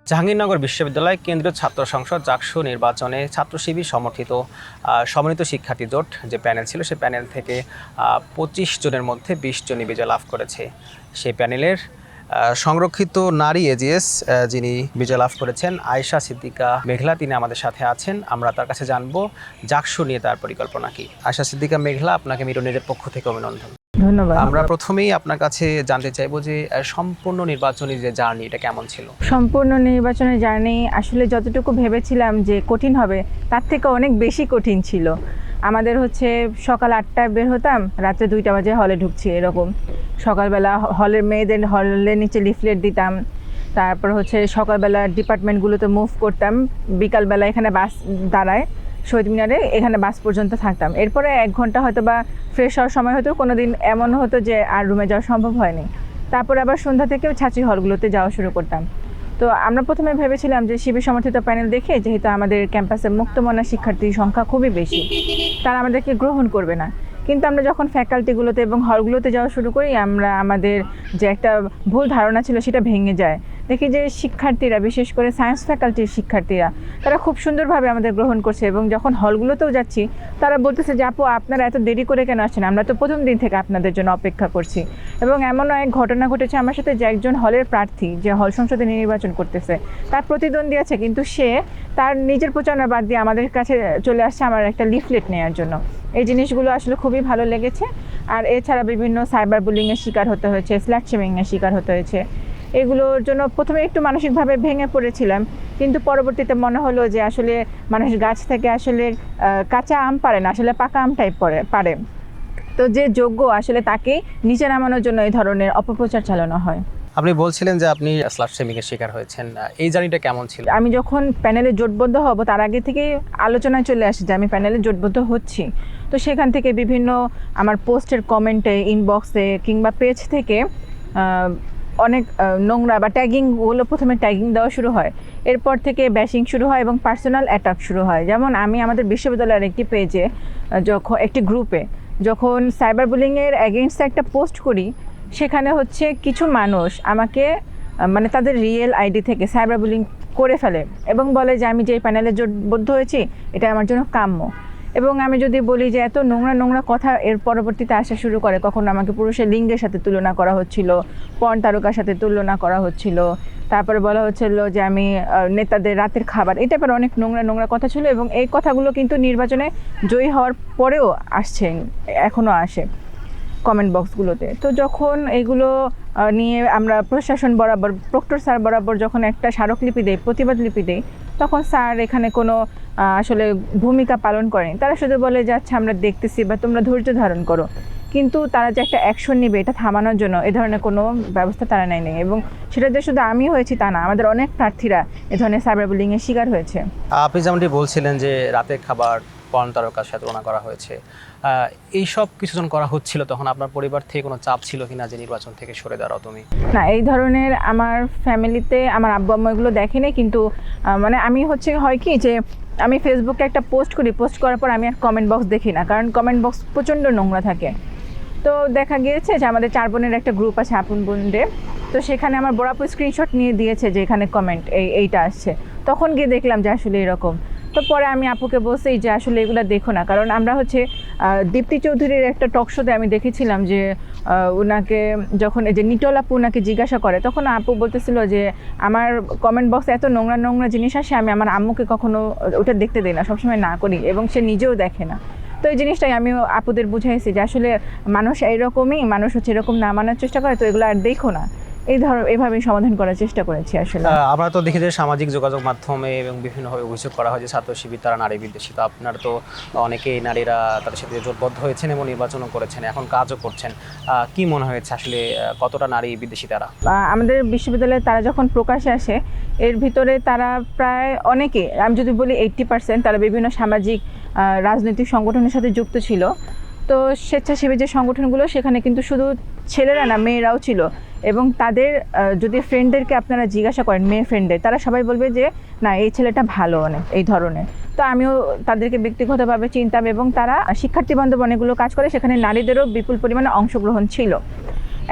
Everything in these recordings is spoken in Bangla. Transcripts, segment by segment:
জাহাঙ্গীরনগর বিশ্ববিদ্যালয় কেন্দ্রীয় ছাত্র সংসদ জাকসু নির্বাচনে ছাত্র শিবির সমর্থিত সমন্বিত শিক্ষার্থী জোট যে প্যানেল ছিল সেই প্যানেল থেকে ২৫ জনের মধ্যে ২০ জনই বিজয় লাভ করেছে। সেই প্যানেলের সংরক্ষিত নারী এজিএস যিনি বিজয় লাভ করেছেন আয়েশা সিদ্দিকা মেঘলা, তিনি আমাদের সাথে আছেন। আমরা তার কাছে জানবো জাকসু নিয়ে তার পরিকল্পনা কি। আয়েশা সিদ্দিকা মেঘলা, আপনাকে মিরর নিউজের পক্ষ থেকে অভিনন্দন। ধন্যবাদ। আমরা প্রথমেই আপনার কাছে জানতে চাইবো যে সম্পূর্ণ নির্বাচনী যে জার্নি এটা কেমন ছিল? সম্পূর্ণ নির্বাচনের জার্নি আসলে যতটুকু ভেবেছিলাম যে কঠিন হবে তার থেকে অনেক বেশি কঠিন ছিল। আমাদের সকাল ৮টায় বের হতাম, রাত্রে ২টা বাজে হলে ঢুকছি এরকম। সকালবেলা হলের মেয়েদের হলের নিচে লিফলেট দিতাম, তারপর সকালবেলা ডিপার্টমেন্টগুলোতে মুভ করতাম, বিকালবেলা এখানে বাস দাঁড়ায় শহীদ মিনারে, এখানে বাস পর্যন্ত থাকতাম। এরপরে ১ ঘন্টা হয়তো বা ফ্রেশ হওয়ার সময় হতো, কোনো দিন এমন হতো যে আর রুমে যাওয়া সম্ভব হয়নি। তারপর আবার সন্ধ্যা থেকেও ছাত্রী হলগুলোতে যাওয়া শুরু করতাম। তো আমরা প্রথমে ভেবেছিলাম যে শিবির সমর্থিত প্যানেল দেখে, যেহেতু আমাদের ক্যাম্পাসে মুক্তমনা শিক্ষার্থীর সংখ্যা খুবই বেশি, তারা আমাদেরকে গ্রহণ করবে না। কিন্তু আমরা যখন ফ্যাকাল্টিগুলোতে এবং হলগুলোতে যাওয়া শুরু করি, আমাদের যে একটা ভুল ধারণা ছিল সেটা ভেঙে যায়। দেখি যে শিক্ষার্থীরা, বিশেষ করে সায়েন্স ফ্যাকাল্টির শিক্ষার্থীরা, তারা খুব সুন্দরভাবে আমাদের গ্রহণ করছে। এবং যখন হলগুলোতেও যাচ্ছি, তারা বলতেছে যে আপু আপনারা এত দেরি করে কেন আসছেন, আমরা তো প্রথম দিন থেকে আপনাদের জন্য অপেক্ষা করছি। এবং এমনও এক ঘটনা ঘটেছে আমার সাথে যে একজন হলের প্রার্থী, যে হল সংসদে নির্বাচন করতেছে, তার প্রতিদ্বন্দ্বী আছে, কিন্তু সে তার নিজের প্রচারণা বাদ দিয়ে আমাদের কাছে চলে আসছে আমার একটা লিফলেট নেওয়ার জন্য। এই জিনিসগুলো আসলে খুবই ভালো লেগেছে। আর এছাড়া বিভিন্ন সাইবার বুলিংয়ের শিকার হতে হয়েছে, স্ল্যাট শেমিংয়ের শিকার হতে হয়েছে। এগুলোর জন্য প্রথমে একটু মানসিকভাবে ভেঙে পড়েছিলাম, কিন্তু পরবর্তীতে মনে হলো যে আসলে মানুষ গাছ থেকে আসলে কাঁচা আম পারে না, আসলে পাকা আমটাই পারে। তো যে যোগ্য আসলে তাকেই নিচে নামানোর জন্য এই ধরনের অপপ্রচার চালানো হয়। আপনি বলছিলেন যে আপনি স্লাট শেমিং এর শিকার হয়েছেন, এই জার্নিটা কেমন ছিল? আমি যখন প্যানেলে জোটবদ্ধ হব তার আগে থেকেই আলোচনায় চলে আসে যে আমি প্যানেলে জোটবদ্ধ হচ্ছি। তো সেখান থেকে বিভিন্ন আমার পোস্টের কমেন্টে, ইনবক্সে কিংবা পেজ থেকে অনেক নোংরা বা ট্যাগিংগুলো, প্রথমে ট্যাগিং দেওয়া শুরু হয়, এরপর থেকে ব্যাশিং শুরু হয় এবং পার্সোনাল অ্যাটাক শুরু হয়। যেমন আমি আমাদের বিশ্ববিদ্যালয়ের একটি পেজে, একটি গ্রুপে যখন সাইবার বুলিংয়ের এগেইনস্টে একটা পোস্ট করি, সেখানে কিছু মানুষ আমাকে মানে তাদের রিয়েল আইডি থেকে সাইবার বুলিং করে ফেলে এবং বলে যে আমি যে প্যানেলে জোটবদ্ধ হয়েছি এটা আমার জন্য কাম্য। এবং আমি যদি বলি যে এত নোংরা নোংরা কথা এর পরবর্তীতে আসা শুরু করে, কখনো আমাকে পুরুষের লিঙ্গের সাথে তুলনা করা হচ্ছিল, পর্ন তারকার সাথে তুলনা করা হচ্ছিল, তারপরে বলা হচ্ছিল যে আমি নেতাদের রাতের খাবার, এই টাইপের অনেক নোংরা নোংরা কথা ছিল। এবং এই কথাগুলো কিন্তু নির্বাচনে জয়ী হওয়ার পরেও আসছে, এখনও আসে কমেন্ট বক্সগুলোতে। তো যখন এগুলো নিয়ে আমরা প্রশাসন বরাবর, প্রক্টর স্যার বরাবর যখন একটা স্মারকলিপি দেই, প্রতিবাদ লিপি দেই, তখন স্যার এখানে কোনো আসলে ভূমিকা পালন করেনি। তারা শুধু বলে যে আচ্ছা আমরা দেখতেছি বা তোমরা ধৈর্য ধারণ করো, কিন্তু তারা যে একটা অ্যাকশন নেবে এটা থামানোর জন্য এ ধরনের কোনো ব্যবস্থা তারা নেয়নি। এবং সেটা যে শুধু আমি হয়েছি তা না, আমাদের অনেক প্রার্থীরা এ ধরনের সাইবার বুলিংয়ের শিকার হয়েছে। আপনি যেমনটি বলছিলেন যে রাতের খাবার, পর্ন তারকার সাথে তুলনা করা হয়েছে, এইসব কিছু যখন করা হচ্ছিল তখন আপনার পরিবার থেকে কোনো চাপ ছিল কিনা যে নির্বাচন থেকে সরে দাঁড়াও তুমি? না, এই ধরনের আমার ফ্যামিলিতে আমার আব্বু আম্মু এগুলো দেখেনি, কিন্তু মানে আমি হয় কি যে আমি ফেসবুকে একটা পোস্ট করি, পোস্ট করার পর আমি আর কমেন্ট বক্স দেখি না, কারণ কমেন্ট বক্স প্রচণ্ড নোংরা থাকে। তো দেখা গিয়েছে যে আমাদের 4 বোনের একটা গ্রুপ আছে, আপন বোনদের, তো সেখানে আমার বড় আপু স্ক্রিনশট নিয়ে দিয়েছে যে এখানে কমেন্ট এইটা আসছে। তখন গিয়ে দেখলাম যে আসলে এরকম। তো পরে আমি আপুকে বলছি যে আসলে এগুলো দেখো না, কারণ আমরা দীপ্তি চৌধুরীর একটা টক শোতে আমি দেখেছিলাম যে ওনাকে যখন এই যে নিটল আপু ওনাকে জিজ্ঞাসা করে, তখন আপু বলতেছিল যে আমার কমেন্ট বক্সে এত নোংরা নোংরা জিনিস আসে, আমি আমার আম্মুকে কখনো ওটা দেখতে দিই না, সবসময় না করি, এবং সে নিজেও দেখে না। তো এই জিনিসটাই আমি আপুদের বুঝাইছি যে আসলে মানুষ এইরকমই, মানুষ এরকম না মানার চেষ্টা করে, তো এগুলো আর দেখো না। এইভাবেই সমাধান করার চেষ্টা করেছি আসলে। আমরা তো দেখি যে সামাজিক যোগাযোগ মাধ্যমে এবং বিভিন্নভাবে অভিযোগ করা হয় যে ছাত্র শিবির তারা নারী বিদ্বেষী। তো আপনার তো অনেকেই নারীরা তাদের সাথে জোটবদ্ধ হয়েছেন এবং নির্বাচনও করেছেন, এখন কাজও করছেন, কি মনে হয়েছে আসলে কতটা নারী বিদ্বেষী তারা? আমাদের বিশ্ববিদ্যালয়ে তারা যখন প্রকাশে আসে, এর ভিতরে তারা প্রায় অনেকে, আমি যদি বলি 80% তারা বিভিন্ন সামাজিক রাজনৈতিক সংগঠনের সাথে যুক্ত ছিল। তো স্বেচ্ছাসেবী যে সংগঠনগুলো, সেখানে কিন্তু শুধু ছেলেরা না, মেয়েরাও ছিল। এবং তাদের যদি ফ্রেন্ডদেরকে আপনারা জিজ্ঞাসা করেন, মেয়ে ফ্রেন্ডদের, তারা সবাই বলবে যে না এই ছেলেটা ভালো অনেক, এই ধরনের। তো আমিও তাদেরকে ব্যক্তিগতভাবে চিনতাম, এবং তারা শিক্ষার্থী বান্ধব অনেকগুলো কাজ করে, সেখানে নারীদেরও বিপুল পরিমাণে অংশগ্রহণ ছিল।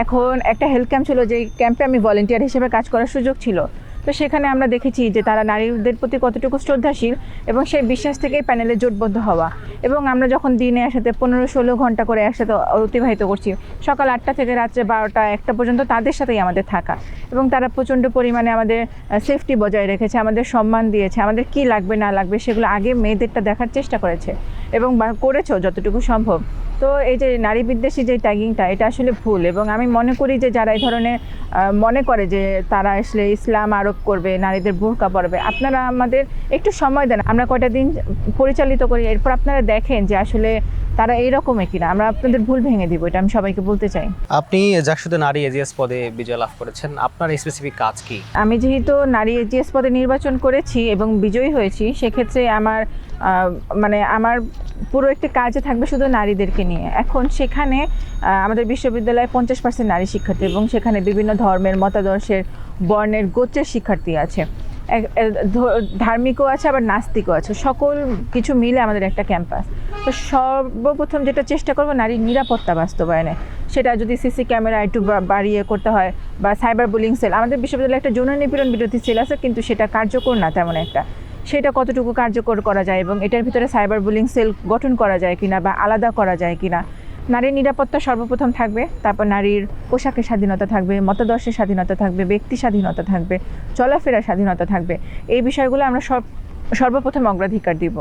এখন একটা হেলথ ক্যাম্প ছিল, যে ক্যাম্পে আমি ভলেন্টিয়ার হিসেবে কাজ করার সুযোগ ছিল। তো সেখানে আমরা দেখেছি যে তারা নারীদের প্রতি কতটুকু শ্রদ্ধাশীল এবং সেই বিশ্বাস থেকেই প্যানেলে জোটবদ্ধ হওয়া। এবং আমরা যখন দিনে একসাথে 15-16 ঘন্টা করে একসাথে অতিবাহিত করছি, সকাল 8টা থেকে রাত্রে 12টা 1টা পর্যন্ত তাদের সাথেই আমাদের থাকা, এবং তারা প্রচণ্ড পরিমাণে আমাদের সেফটি বজায় রেখেছে, আমাদের সম্মান দিয়েছে, আমাদের কি লাগবে না লাগবে সেগুলো আগে মেয়েদেরটা দেখার চেষ্টা করেছে এবং করেছেও যতটুকু সম্ভব। তো এই যে নারী বিদ্বেষী যে ট্যাগিংটা, এটা আসলে ভুল। এবং আমি মনে করি যে যারা এই ধরনের মনে করে যে তারা আসলে ইসলাম আরোপ করবে, নারীদের বোরকা পরবে, আপনারা আমাদের একটু সময় দেন, আমরা কয়টা দিন পরিচালিত করি, এরপর আপনারা দেখেন যে আসলে তারা এইরকমই কিনা, আমরা আপনাদের ভুল ভেঙে দিব, এটা আমি সবাইকে বলতে চাই। আপনি জাকসুতে নারী এজিএস পদে বিজয় লাভ করেছেন, আপনার স্পেসিফিক কাজ কি? আমি যেহেতু নারী এজিএস পদে নির্বাচন করেছি এবং বিজয়ী হয়েছি, সেক্ষেত্রে আমার আমার পুরো একটি কাজে থাকবে শুধু নারীদেরকে নিয়ে। এখন সেখানে আমাদের বিশ্ববিদ্যালয়ে 50% নারী শিক্ষার্থী এবং সেখানে বিভিন্ন ধর্মের, মতাদর্শের, বর্ণের, গোত্রের শিক্ষার্থী আছে, ধার্মিকও আছে, আবার নাস্তিকও আছে, সকল কিছু মিলে আমাদের একটা ক্যাম্পাস। তো সর্বপ্রথম যেটা চেষ্টা করবো নারীর নিরাপত্তা বাস্তবায়নে, সেটা যদি সিসি ক্যামেরা একটু বাড়িয়ে করতে হয়, বা সাইবার বুলিং সেল, আমাদের বিশ্ববিদ্যালয়ে একটা যৌন নিপীড়ন বিরোধী সেল আছে, কিন্তু সেটা কার্যকর না তেমন একটা, সেটা কতটুকু কার্যকর করা যায় এবং এটার ভিতরে সাইবার বুলিং সেল গঠন করা যায় কিনা বা আলাদা করা যায় কিনা। নারীর নিরাপত্তা সর্বপ্রথম থাকবে, তারপর নারীর পোশাকের স্বাধীনতা থাকবে, মতাদর্শের স্বাধীনতা থাকবে, ব্যক্তি স্বাধীনতা থাকবে, চলাফেরার স্বাধীনতা থাকবে। এই বিষয়গুলো আমরা সর্বপ্রথম অগ্রাধিকার দিব।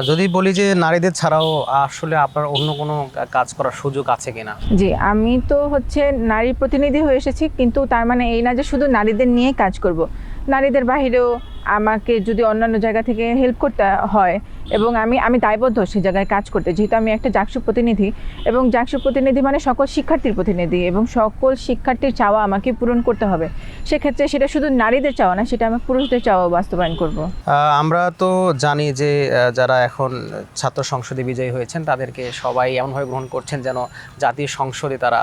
যদি বলি যে নারীদের ছাড়াও আসলে আপনার অন্য কোনো কাজ করার সুযোগ আছে কিনা? জি, আমি তো নারী প্রতিনিধি হয়ে এসেছি, কিন্তু তার মানে এই না যে শুধু নারীদের নিয়ে কাজ করব। নারীদের বাহিরেও আমাকে যদি অন্যান্য জায়গা থেকে হেল্প করতে হয় এবং আমি দায়বদ্ধ সে জায়গায় কাজ করতে, যেহেতু আমি একটা জাকসু প্রতিনিধি, এবং জাকসু প্রতিনিধি মানে সকল শিক্ষার্থীর প্রতিনিধি, এবং সকল শিক্ষার্থীর চাওয়া আমাকে পূরণ করতে হবে। সেক্ষেত্রে সেটা শুধু নারীদের চাওয়া না, সেটা আমি পুরুষদের চাওয়া বাস্তবায়ন করব। আমরা তো জানি যে যারা এখন ছাত্র সংসদে বিজয়ী হয়েছেন তাদেরকে সবাই এমনভাবে গ্রহণ করছেন যেন জাতীয় সংসদে তারা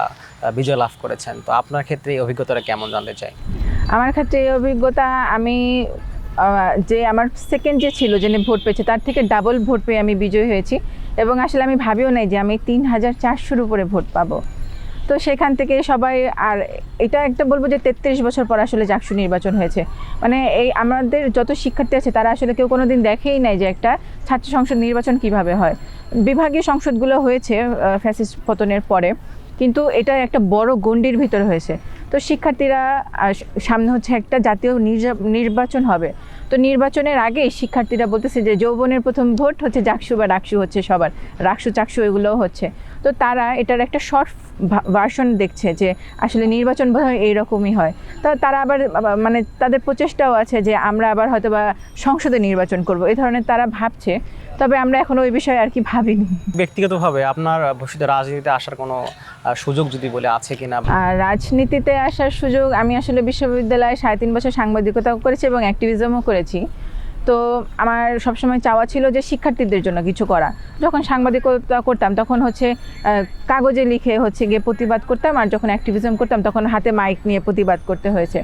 বিজয় লাভ করেছেন। তো আপনার ক্ষেত্রে এই অভিজ্ঞতাটা কেমন জানতে চাই? আমার ক্ষেত্রে এই অভিজ্ঞতা, আমি যে আমার সেকেন্ড যে ছিল, যিনি ভোট পেয়েছে, তার থেকে ডাবল ভোট পেয়ে আমি বিজয়ী হয়েছি, এবং আসলে আমি ভাবিও নাই যে আমি 3400-র উপরে ভোট পাবো। তো সেখান থেকে সবাই, আর এটা একটা বলবো যে 33 বছর পর আসলে জাকসু নির্বাচন হয়েছে। মানে এই আমাদের যত শিক্ষার্থী আছে তারা আসলে কেউ কোনো দিন দেখেই নাই যে একটা ছাত্র সংসদ নির্বাচন কিভাবে হয়। বিভাগীয় সংসদগুলো হয়েছে ফ্যাসিস্ট পতনের পরে, কিন্তু এটা একটা বড় গণ্ডির ভিতরে হয়েছে। তো শিক্ষার্থীরা সামনে একটা জাতীয় নির্বাচন হবে, তো নির্বাচনের আগে শিক্ষার্থীরা বলতেছে যে যৌবনের প্রথম ভোট জাকসু বা রাকসু সবার, রাকসু চাকসু এগুলোও হচ্ছে। তো তারা এটার একটা শর্ট ভার্সন দেখছে যে আসলে নির্বাচন বোধহয় এইরকমই হয়। তো তারা আবার তাদের প্রচেষ্টাও আছে যে আমরা আবার হয়তো বা সংসদে নির্বাচন করব, এই ধরনের তারা ভাবছে। তবে আমরা এখন ওই বিষয়ে আর কি ভাবিনি। ব্যক্তিগতভাবে আপনার ভবিষ্যতে রাজনীতিতে আসার কোনো সুযোগ যদি বলে আছে কিনা? রাজনীতিতে আসার সুযোগ, আমি আসলে বিশ্ববিদ্যালয়ে 3.5 বছর সাংবাদিকতা করেছি এবং অ্যাক্টিভিজমও করেছি। তো আমার সবসময় চাওয়া ছিল যে শিক্ষার্থীদের জন্য কিছু করা। যখন সাংবাদিকতা করতাম তখন কাগজে লিখে গিয়ে প্রতিবাদ করতাম, আর যখন অ্যাক্টিভিজম করতাম তখন হাতে মাইক নিয়ে প্রতিবাদ করতে হয়েছে।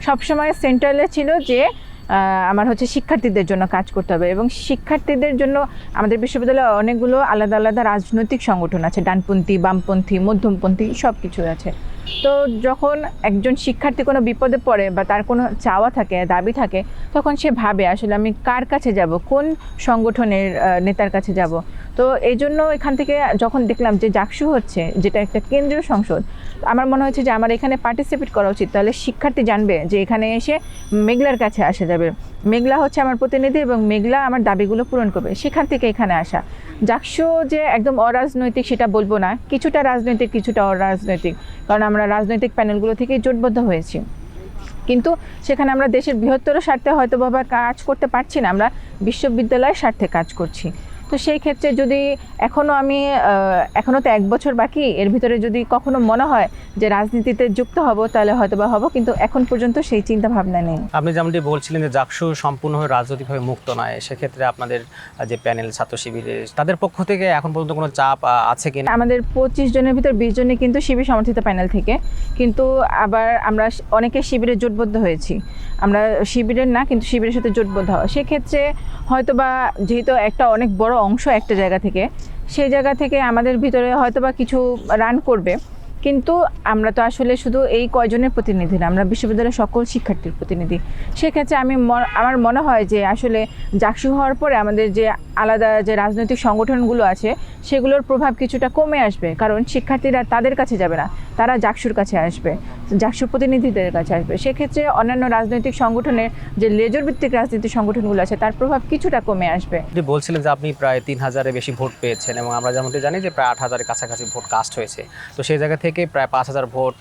সবসময় সেন্ট্রালে ছিল যে আমার শিক্ষার্থীদের জন্য কাজ করতে হবে, এবং শিক্ষার্থীদের জন্য আমাদের বিশ্ববিদ্যালয়ে অনেকগুলো আলাদা আলাদা রাজনৈতিক সংগঠন আছে, ডানপন্থী, বামপন্থী, মধ্যমপন্থী, সব কিছু আছে। তো যখন একজন শিক্ষার্থী কোনো বিপদে পড়ে বা তার কোনো চাওয়া থাকে, দাবি থাকে, তখন সে ভাবে আসলে আমি কার কাছে যাব, কোন সংগঠনের নেতার কাছে যাব। তো এই জন্য এখান থেকে যখন দেখলাম যে জাকসু হচ্ছে, যেটা একটা কেন্দ্রীয় সংসদ, আমার মনে হয়েছে যে আমার এখানে পার্টিসিপেট করা উচিত। তাহলে শিক্ষার্থী জানবে যে এখানে এসে মেঘলার কাছে আসা যাবে, মেঘলা আমার প্রতিনিধি এবং মেঘলা আমার দাবিগুলো পূরণ করবে, সেখান থেকে এখানে আসা। জাকসু যে একদম অরাজনৈতিক সেটা বলবো না, কিছুটা রাজনৈতিক কিছুটা অরাজনৈতিক, কারণ আমরা রাজনৈতিক প্যানেলগুলো থেকেই জোটবদ্ধ হয়েছি। কিন্তু সেখানে আমরা দেশের বৃহত্তর স্বার্থে হয়তো বা কাজ করতে পারছি না, আমরা বিশ্ববিদ্যালয়ের স্বার্থে কাজ করছি। তো সেই ক্ষেত্রে যদি এখনও তো 1 বছর বাকি, এর ভিতরে যদি কখনো মনে হয় যে রাজনীতিতে যুক্ত হব, তাহলে হয়তো বা হব, কিন্তু এখন পর্যন্ত সেই চিন্তা ভাবনা নেই। আপনি যেমনটি বলছিলেন যে জাকসু সম্পূর্ণভাবে রাজনৈতিকভাবে মুক্ত নয়, সেক্ষেত্রে আপনাদের যে প্যানেল ছাত্র শিবিরের, তাদের পক্ষ থেকে এখন পর্যন্ত কোনো চাপ আছে কিনা? আমাদের 25 জনের ভিতর 20 জনই কিন্তু শিবির সমর্থিত প্যানেল থেকে, কিন্তু আবার আমরা অনেকে শিবিরে জোটবদ্ধ হয়েছি। আমরা শিবিরের না, কিন্তু শিবিরের সাথে জোটবদ্ধ হওয়া, সেক্ষেত্রে হয়তো বা যেহেতু একটা অনেক বড় অংশ একটা জায়গা থেকে, সেই জায়গা থেকে আমাদের ভিতরে হয়তো বা কিছু রান করবে, কিন্তু আমরা তো আসলে শুধু এই কয়জনের প্রতিনিধি না, আমরা বিশ্ববিদ্যালয়ের সকল শিক্ষার্থীর প্রতিনিধি। সেক্ষেত্রে আমার মনে হয় যে আসলে জাকসু হওয়ার পরে আমাদের যে আলাদা যে রাজনৈতিক সংগঠনগুলো আছে সেগুলোর প্রভাব কিছুটা কমে আসবে, কারণ শিক্ষার্থীরা তাদের কাছে যাবে না, তারা জাকসুর কাছে আসবে, জাকসুর প্রতিনিধিদের কাছে আসবে। সেক্ষেত্রে অন্যান্য রাজনৈতিক সংগঠনের যে লেজর ভিত্তিক রাজনৈতিক সংগঠনগুলো আছে তার প্রভাব কিছুটা কমে আসবে। আপনি বলছিলেন যে আপনি প্রায় 3000-এর বেশি ভোট পেয়েছেন এবং আমরা যেমনটি জানি যে প্রায় 8000-এর কাছাকাছি ভোট কাস্ট হয়েছে। তো সেই জায়গা থেকে প্রায় 5000 ভোট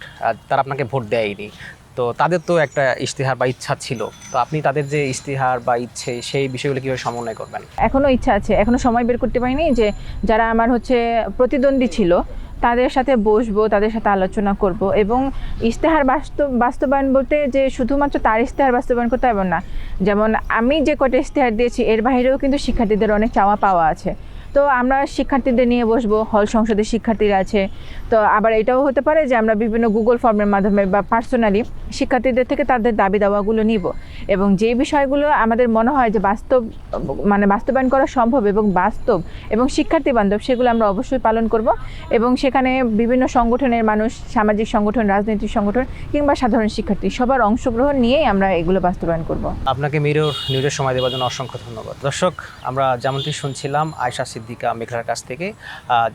তারা আপনাকে ভোট দেয়নি। তো তাদের তো একটা ইশতেহার বা ইচ্ছা ছিল, তো আপনি তাদের যে ইশতেহার বা ইচ্ছে সেই বিষয়গুলো কীভাবে সমন্বয় করবেন? এখনও ইচ্ছা আছে, এখনও সময় বের করতে পারিনি যে যারা আমার প্রতিদ্বন্দ্বী ছিল তাদের সাথে বসবো, তাদের সাথে আলোচনা করব এবং ইশতেহার বাস্তবায়ন বলতে যে শুধুমাত্র তার ইশতেহার বাস্তবায়ন করতে হবে না। যেমন আমি যে কটা ইশতেহার দিয়েছি এর বাইরেও কিন্তু শিক্ষার্থীদের অনেক চাওয়া পাওয়া আছে। তো আমরা শিক্ষার্থীদের নিয়ে বসবো, হল সংসদের শিক্ষার্থীরা আছে। তো আবার এটাও হতে পারে যে আমরা বিভিন্ন গুগল ফর্মের মাধ্যমে বা পার্সোনালি শিক্ষার্থীদের থেকে তাদের দাবি দাওয়াগুলো নিব এবং যে বিষয়গুলো আমাদের মনে হয় যে বাস্তবায়ন করা সম্ভব এবং বাস্তব এবং শিক্ষার্থী বান্ধব, সেগুলো আমরা অবশ্যই পালন করব এবং সেখানে বিভিন্ন সংগঠনের মানুষ, সামাজিক সংগঠন, রাজনৈতিক সংগঠন কিংবা সাধারণ শিক্ষার্থী সবার অংশগ্রহণ নিয়েই আমরা এগুলো বাস্তবায়ন করব। আপনাকে মিরর নিউজের সময় দেওয়ার জন্য অসংখ্য ধন্যবাদ। দর্শক, আমরা যেমনটি শুনছিলাম আয়েশা সিদ্দিকা মেঘলার কাছ থেকে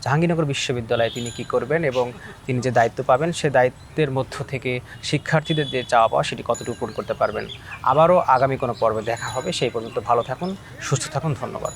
জাহাঙ্গীরনগর বিশ্ববিদ্যালয়ে তিনি কি করবেন এবং তিনি যে দায়িত্ব পাবেন সে দায়িত্বের মধ্য থেকে শিক্ষার্থীদের যে চাওয়া পাওয়া সেটি কতটুকু পূরণ করতে পারবেন। আবারও আগামী কোনো পর্বে দেখা হবে, সেই পর্যন্ত ভালো থাকুন, সুস্থ থাকুন, ধন্যবাদ।